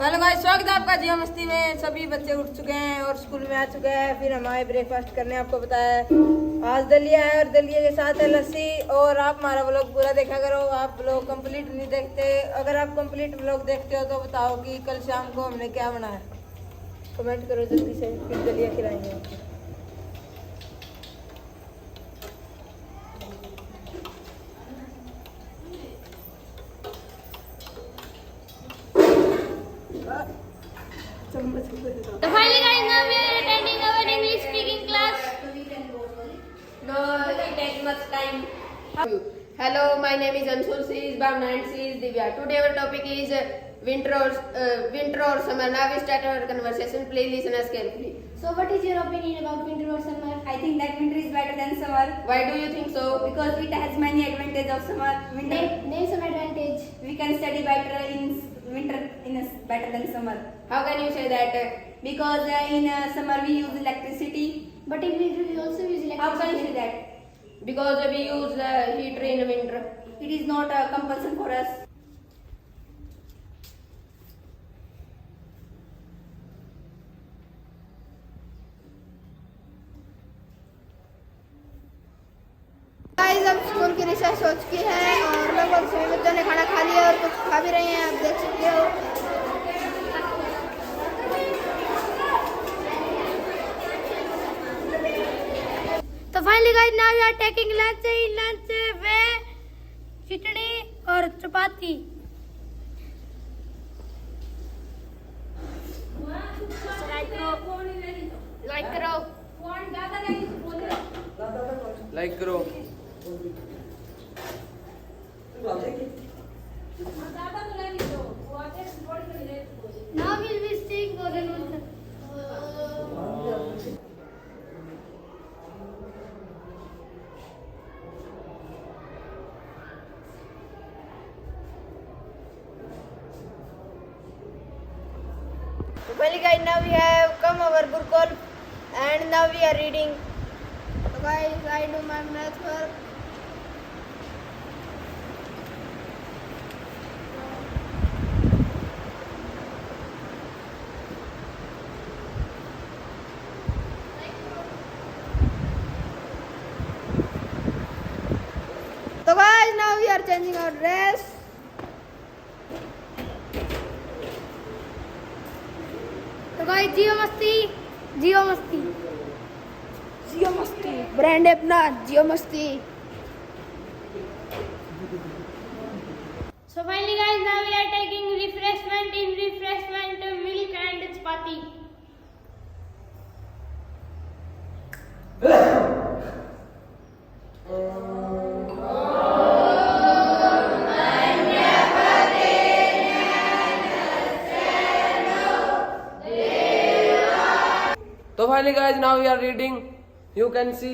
Hello guys, स्वागत है आपका जियो मस्ती में। सभी बच्चे उठ चुके हैं और स्कूल में आ चुके हैं। फिर हमारे ब्रेकफास्ट करने आपको बताया है। आज दलिया है और दलिया के साथ है लस्सी। और आप हमारा व्लॉग पूरा देखा करो। आप लोग कंप्लीट नहीं देखते, अगर आप कंप्लीट व्लॉग देखते हो तो बताओ कि कल शाम को हमने क्या बनाया। कमेंट करो जल्दी से, फिर दलिया खिलाएंगे आपको। So finally guys, now we are attending our English speaking class. No, it takes much time. Hello, my name is Anshul. She is Bhavna and she is Divya. Today our topic is winter or summer. Now we start our conversation. Please listen us carefully. So what is your opinion about winter or summer? I think that winter is better than summer Why do you think so? because it has many advantages of summer. Winter Name some advantage. we can study better in winter better than summer How can you say that? because in summer we use electricity. But in winter we also use electricity. How can you say that? Because we use heater in winter. It is not a compulsion for us. Guys अब school की recess हो चुकी है और लगभग सभी बच्चों ने खाना खा लिया और कुछ खा भी रहे हैं, आप देख सकते हो। तो finally guys, now we are taking lunch. In lunch में खिचड़ी और चपाती। Like करो. Like करो. Now we'll be seeing golden ocean. So finally guys, now we have come our Gurukul and now we are reading. So guys, I do my math work. So guys, now we are changing our dress. तो guys, जियो मस्ती, जियो मस्ती। जियो मस्ती brand है अपना, जियो मस्ती। So finally guys, now we are taking refreshment. In refreshment, milk and chapati. So finally guys, now we are reading. You can see.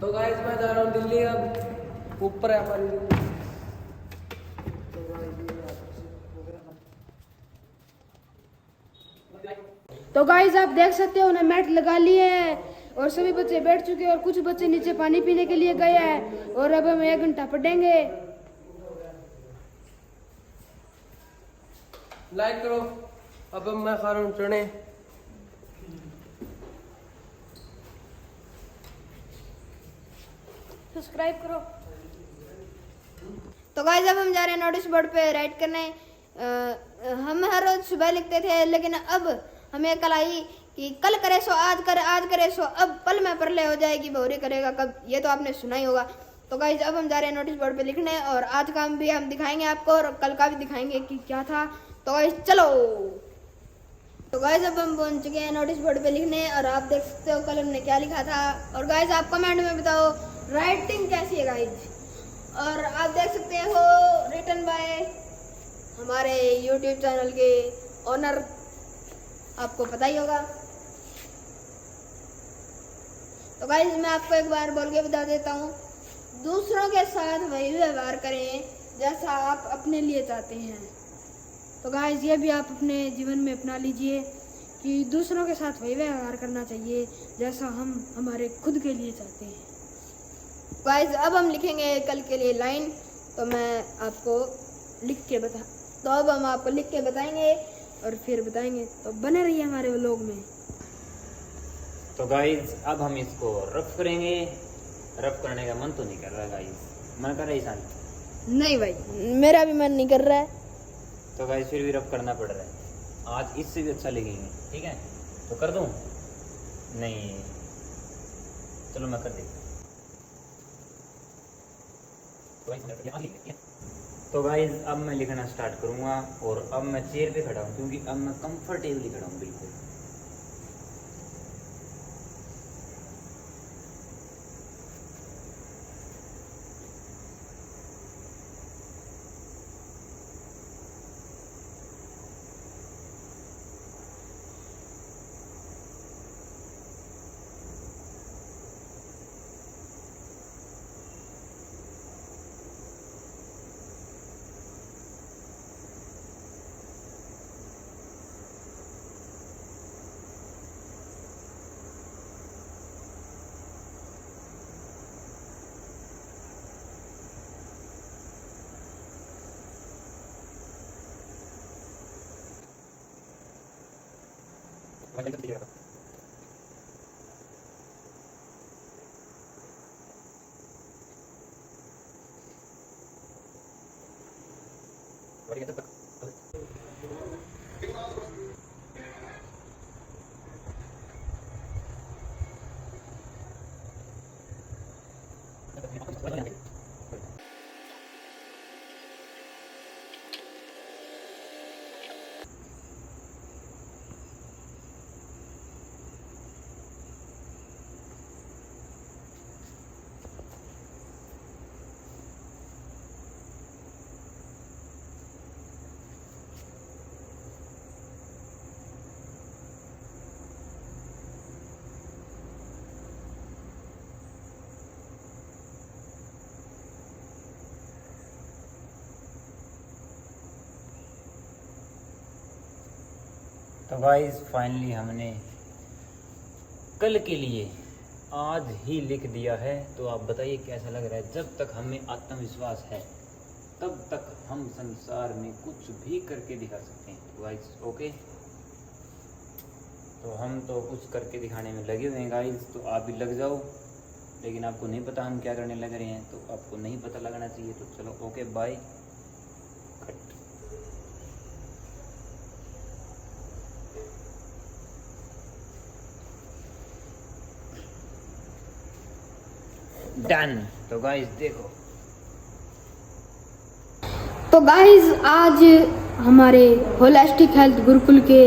तो guys मैं जा रहा हूँ दिल्ली। अब ऊपर है हमारी दिल्ली। तो गाइस आप देख सकते हो, उन्हें मैट लगा लिए हैं और सभी बच्चे बैठ चुके हैं और कुछ बच्चे नीचे पानी पीने के लिए गए हैं और अब हम 1 घंटा पढ़ेंगे। लाइक करो। अब मैं खा रहा हूँ चने। सब्सक्राइब करो। तो गाइस अब हम जा रहे हैं नोटिस बोर्ड पे राइट करने। हम हर रोज सुबह लिखते थे, लेकिन अब हमें कल आई कि कल करे सो आज करे, आज करे सो अब, पल में परले हो जाएगी, बहुरी करेगा कब, ये तो आपने सुना ही होगा। तो गाइस अब हम जा रहे हैं नोटिस बोर्ड पे लिखने और आज का भी हम दिखाएंगे आपको और कल का भी दिखाएंगे कि क्या था। तो गाइस चलो। तो गाइस अब हम पहुंच चुके हैं नोटिस बोर्ड पे लिखने और आप देख सकते हो कल हमने क्या लिखा था। और गाइस आप कमेंट में बताओ राइटिंग कैसी है गाइस। और आप देख सकते हो रिटन बाय हमारे यूट्यूब चैनल के ओनर, आपको पता ही होगा। तो गाइस मैं आपको एक बार बोल के बता देता हूँ, दूसरों के साथ वही व्यवहार करें जैसा आप अपने लिए चाहते हैं। तो गाइस ये भी आप अपने जीवन में अपना लीजिए कि दूसरों के साथ वही व्यवहार करना चाहिए जैसा हम हमारे खुद के लिए चाहते हैं। गाइस अब हम लिखेंगे कल के लिए लाइन, तो मैं आपको लिख के बताएंगे और फिर बताएंगे, तो बने रहिए हमारे व्लॉग में। तो गाइज अब हम इसको रफ करेंगे। रफ करने का मन तो नहीं कर रहा गाइज, मन कर रहा है ईशान? नहीं भाई, मेरा भी मन नहीं कर रहा है। तो गाइज फिर भी रफ करना पड़ रहा है। आज इससे भी अच्छा लिखेंगे, ठीक है? तो कर दूं? नहीं, चलो मैं कर देता। तो गाइज अब मैं लिखना स्टार्ट करूंगा और अब मैं चेयर पे खड़ा हूँ क्योंकि अब मैं कंफर्टेबली खड़ा हूँ बिल्कुल। तो गाइस फाइनली हमने कल के लिए आज ही लिख दिया है। तो आप बताइए कैसा लग रहा है? जब तक हमें आत्मविश्वास है तब तक हम संसार में कुछ भी करके दिखा सकते हैं गाइस। ओके, तो हम तो कुछ करके दिखाने में लगे हुए हैं गाइस, तो आप भी लग जाओ। लेकिन आपको नहीं पता हम क्या करने लग रहे हैं, तो आपको नहीं पता लगना चाहिए। तो चलो ओके बाय, कट। डन। तो गाइस देखो, तो गाइज आज हमारे होलिस्टिक हेल्थ गुरुकुल के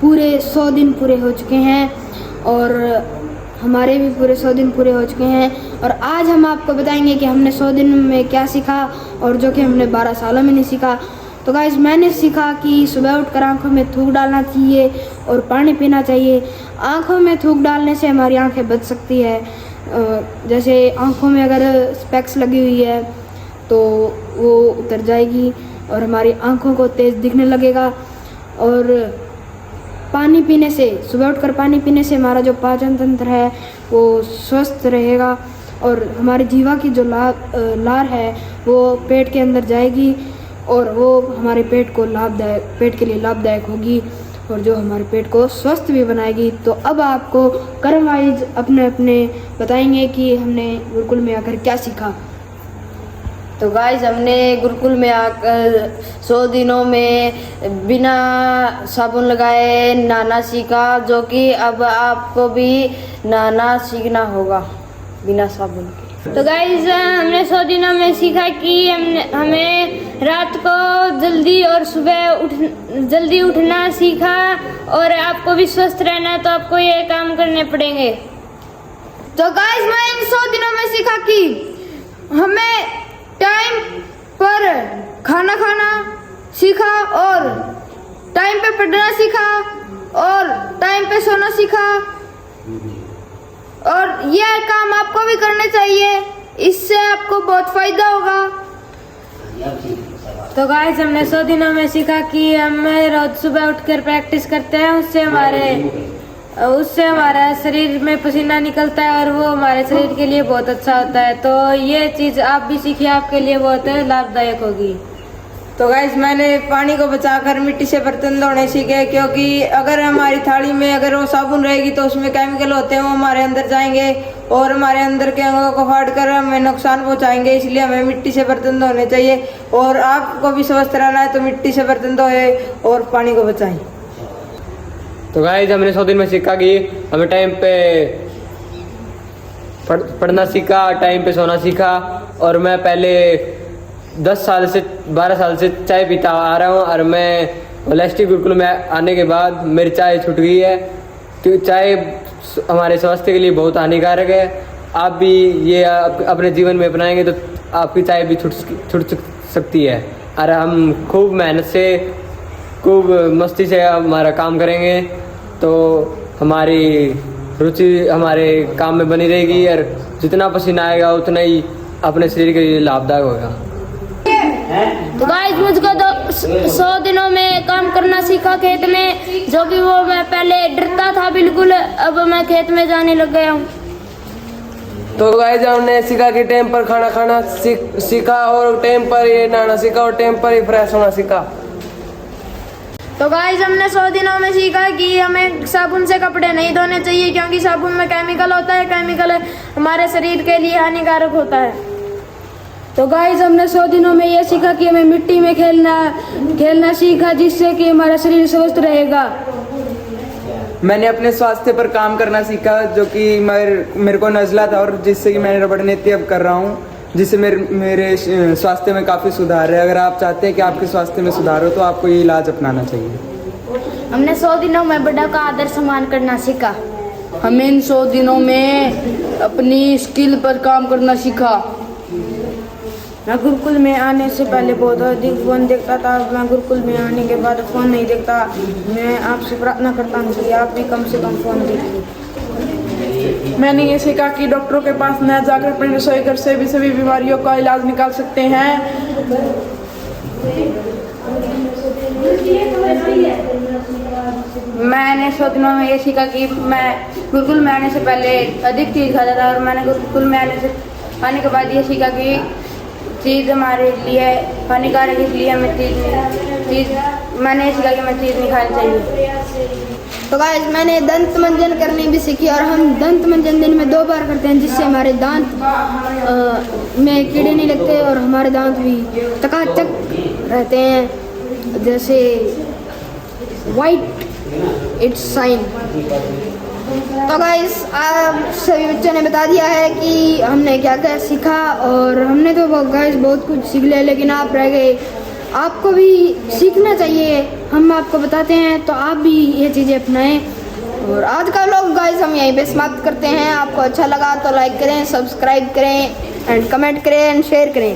पूरे 100 दिन पूरे हो चुके हैं और हमारे भी पूरे 100 दिन पूरे हो चुके हैं। और आज हम आपको बताएंगे कि हमने 100 दिन में क्या सीखा और जो कि हमने 12 सालों में नहीं सीखा। तो गाइज मैंने सीखा कि सुबह उठकर आंखों में थूक डालना चाहिए और पानी पीना चाहिए। आंखों में थूक डालने से हमारी आंखें बच सकती है। जैसे आंखों में अगर स्पेक्स लगी हुई है तो वो उतर जाएगी और हमारी आंखों को तेज़ दिखने लगेगा। और पानी पीने से, सुबह उठकर पानी पीने से हमारा जो पाचन तंत्र है वो स्वस्थ रहेगा और हमारी जीवा की जो लार है वो पेट के अंदर जाएगी और वो हमारे पेट के लिए लाभदायक होगी और जो हमारे पेट को स्वस्थ भी बनाएगी। तो अब आपको कर्म वाइज अपने अपने बताएंगे कि हमने गुरुकुल में आकर क्या सीखा। तो गाइस हमने गुरुकुल में आकर 100 दिनों में बिना साबुन लगाए नहाना सीखा, जो कि अब आपको भी नहाना सीखना होगा बिना साबुन के। तो गाइज हमने 100 दिनों में सीखा कि हमें रात को जल्दी और सुबह जल्दी उठना सीखा और आपको भी स्वस्थ रहना है तो आपको ये काम करने पड़ेंगे। तो गाइस मैं इन 100 दिनों में सीखा कि हमें टाइम पर खाना खाना सीखा और टाइम पे पढ़ना सीखा और टाइम पे सोना सीखा। और यह काम आपको भी करने चाहिए, इससे आपको बहुत फायदा होगा। तो गाइस हमने 100 दिनों में सीखा कि हम रोज सुबह उठकर प्रैक्टिस करते हैं, उससे हमारा शरीर में पसीना निकलता है और वो हमारे शरीर के लिए बहुत अच्छा होता है। तो ये चीज़ आप भी सीखिए, आपके लिए बहुत लाभदायक होगी। तो गाइस मैंने पानी को बचाकर मिट्टी से बर्तन धोने सीखे, क्योंकि अगर हमारी थाली में अगर वो साबुन रहेगी तो उसमें केमिकल होते हैं, वो हमारे अंदर जाएंगे और हमारे अंदर के अंगों को फाड़ कर हमें नुकसान पहुंचाएंगे। इसलिए हमें मिट्टी से बर्तन धोने चाहिए और आपको भी स्वस्थ रहना है तो मिट्टी से बर्तन धोए और पानी को बचाएं। तो गाइस हमने 100 दिन में सीखा कि हमें टाइम पे पढ़ना सीखा, टाइम पे सोना सीखा। और मैं पहले 12 साल से चाय पीता आ रहा हूँ और मैं होलिस्टिक गुरुकुल में आने के बाद मेरी चाय छूट गई है, क्योंकि चाय हमारे स्वास्थ्य के लिए बहुत हानिकारक है। आप भी ये अपने जीवन में अपनाएंगे तो आपकी चाय भी छूट सकती है। और हम खूब मेहनत से, खूब मस्ती से हमारा काम करेंगे तो हमारी रुचि हमारे काम में बनी रहेगी और जितना पसीना आएगा उतना ही अपने शरीर के लिए लाभदायक होगा। तो गाइस मुझको तो 100 दिनों में काम करना सीखा खेत में, जो कि वो मैं पहले डरता था बिल्कुल, अब मैं खेत में जाने लग गया हूँ। तो गाइस हमने सीखा कि टाइम पर खाना खाना सीखा और टाइम पर ये नहाना सीखा और टाइम पर ही फ्रेश होना सीखा। तो गाइस हमने 100 दिनों में सीखा कि हमें साबुन से कपड़े नहीं धोने चाहिए, क्योंकि साबुन में केमिकल होता है, केमिकल हमारे शरीर के लिए हानिकारक होता है। तो गाइस हमने 100 दिनों में ये सीखा कि हमें मिट्टी में खेलना सीखा, जिससे कि हमारा शरीर स्वस्थ रहेगा। मैंने अपने स्वास्थ्य पर काम करना सीखा, जो कि मेरे को नज़ला था और जिससे कि मैं रबड़ नृत्य अब कर रहा हूँ, जिससे मेरे स्वास्थ्य में काफ़ी सुधार है। अगर आप चाहते हैं कि आपके स्वास्थ्य में सुधार हो तो आपको ये इलाज अपनाना चाहिए। हमने 100 दिनों में बड़ा का आदर सम्मान करना सीखा। हमें इन 100 दिनों में अपनी स्किल पर काम करना सीखा। मैं गुरुकुल में आने से पहले बहुत अधिक फ़ोन देखता था, मैं गुरुकुल में आने के बाद फ़ोन नहीं देखता। मैं आपसे प्रार्थना करता हूँ कि आप भी कम से कम फ़ोन देखिए। मैंने ये सीखा कि डॉक्टरों के पास न जाकर अपने रसोई घर से भी सभी बीमारियों का इलाज निकाल सकते हैं। मैंने 100 दिनों में ये सीखा कि मैं गुरुकुल में आने से पहले अधिक चीज़ खाता था और मैंने गुरुकुल में आने के बाद ये सीखा कि चीज़ हमारे लिए हानिकारक, इसलिए हमें मैंने सीखा कि हमें चीज़ नहीं खानी चाहिए। तो गाइस मैंने दंत मंजन करनी भी सीखी, और हम दंत मंजन दिन में 2 बार करते हैं, जिससे हमारे दांत में कीड़े नहीं लगते और हमारे दांत भी चकाचक रहते हैं, जैसे वाइट इट्स साइन। तो गाइस आप सभी बच्चों ने बता दिया है कि हमने क्या क्या सीखा, और हमने तो गाइस बहुत कुछ सीख लिया, लेकिन आप रह गए। आपको भी सीखना चाहिए, हम आपको बताते हैं तो आप भी ये चीज़ें अपनाएं। और आज का व्लॉग गाइस हम यहीं पे समाप्त करते हैं। आपको अच्छा लगा तो लाइक करें, सब्सक्राइब करें एंड कमेंट करें एंड शेयर करें।